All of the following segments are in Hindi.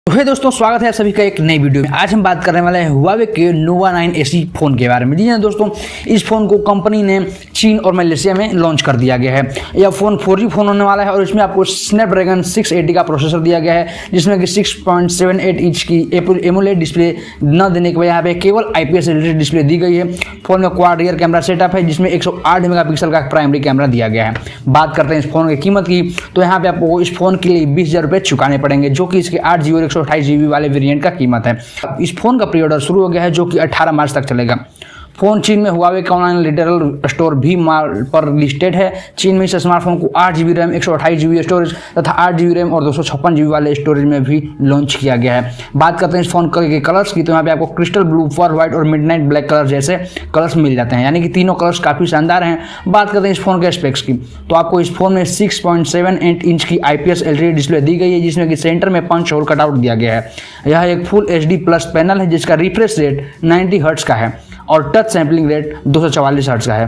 तो हे दोस्तों, स्वागत है आप सभी का एक नई वीडियो में। आज हम बात करने वाले हैं हुआवे के नोवा 9 एसी फोन के बारे में। जी हाँ दोस्तों, इस फोन को कंपनी ने चीन और मलेशिया में लॉन्च कर दिया गया है। यह फोन 4G फोन होने वाला है और इसमें आपको स्नैपड्रैगन 680 का प्रोसेसर दिया गया है, जिसमें कि 6.78 इंच की एमोलेड डिस्प्ले न देने के वजह यहाँ पे केवल IPS एलईडी डिस्प्ले दी गई है। फोन में क्वाड रियर कैमरा सेटअप है, जिसमें 108 मेगापिक्सल का प्राइमरी कैमरा दिया गया है। बात करते हैं इस फोन की कीमत की, तो यहाँ पे आपको इस फोन के लिए 20,000 रुपये चुकाने पड़ेंगे, जो कि इसके 8GB और 128GB वाले वेरिएंट का कीमत है। इस फोन का प्री ऑर्डर शुरू हो गया है, जो कि 18 मार्च तक चलेगा। फोन चीन में हुआवे का ऑनलाइन रिटेल स्टोर भी पर लिस्टेड है। चीन में इस स्मार्टफोन को 8GB रैम, 128GB स्टोरेज तथा 8GB रैम और 256GB वाले स्टोरेज में भी लॉन्च किया गया है। बात करते हैं इस फोन के कलर्स की, तो यहाँ पे आपको क्रिस्टल ब्लू, फर व्हाइट और मिडनाइट ब्लैक कलर जैसे कलर्स मिल जाते हैं, यानी कि तीनों कलर्स काफी शानदार हैं। बात करते हैं इस फोन के स्पेक्स की, तो आपको इस फोन में 6.78 इंच की IPS LCD डिस्प्ले दी गई है, जिसमें कि सेंटर में पंच होल कटआउट दिया गया है। यह एक फुल HD+ पैनल है, जिसका रिफ्रेश रेट 90 हर्ट्ज का है और टच सैम्पलिंग रेट 244 हर्ट्ज का है।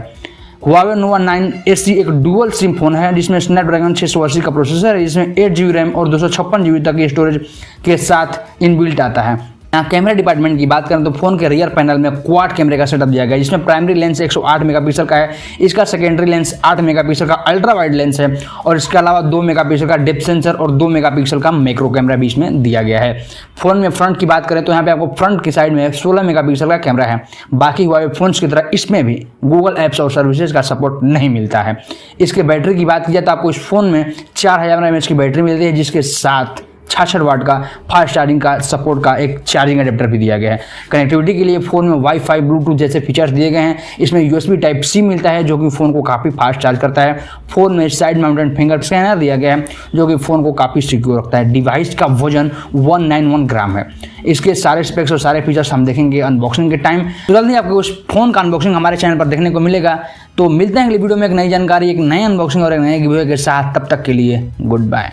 हुआवे नोवा 9 एसी एक डुअल सिम फोन है, जिसमें स्नैपड्रैगन 680 का प्रोसेसर है, जिसमें 8GB रैम और 256GB तक की स्टोरेज के साथ इनबिल्ट आता है। यहाँ कैमरा डिपार्टमेंट की बात करें तो फोन के रियर पैनल में क्वाड कैमरे का सेटअप दिया गया है, जिसमें प्राइमरी लेंस 108 मेगापिक्सल का है। इसका सेकेंडरी लेंस 8 मेगापिक्सल का अल्ट्रा वाइड लेंस है और इसके अलावा 2 मेगापिक्सल का डेप्थ सेंसर और 2 मेगापिक्सल का मैक्रो कैमरा बीच में दिया गया है। फोन में फ्रंट की बात करें तो यहाँ पे आपको फ्रंट की साइड में 16 मेगापिक्सल का कैमरा है। बाकी हुआवे फोन्स की तरह इसमें भी गूगल एप्स और सर्विसेज का सपोर्ट नहीं मिलता है। इसके बैटरी की बात की जाए तो आपको इस फोन में 4000 mAh की बैटरी मिलती है, जिसके साथ 66 वाट का फास्ट चार्जिंग का सपोर्ट का एक चार्जिंग अडेप्टर भी दिया गया है। कनेक्टिविटी के लिए फोन में वाईफाई, ब्लूटूथ जैसे फीचर्स दिए गए हैं। इसमें USB Type-C मिलता है, जो कि फोन को काफ़ी फास्ट चार्ज करता है। फोन में साइड माउंटेड फिंगर स्कैनर दिया गया है, जो कि फोन को काफ़ी सिक्योर रखता है। डिवाइस का वजन 191 ग्राम है। इसके सारे स्पेक्स और सारे फीचर्स हम देखेंगे अनबॉक्सिंग के टाइम। तो जल्दी आपको उस फोन का अनबॉक्सिंग हमारे चैनल पर देखने को मिलेगा। तो मिलते हैं अगली वीडियो में एक नई जानकारी, एक नई अनबॉक्सिंग और एक नए वीडियो के साथ। तब तक के लिए गुड बाय।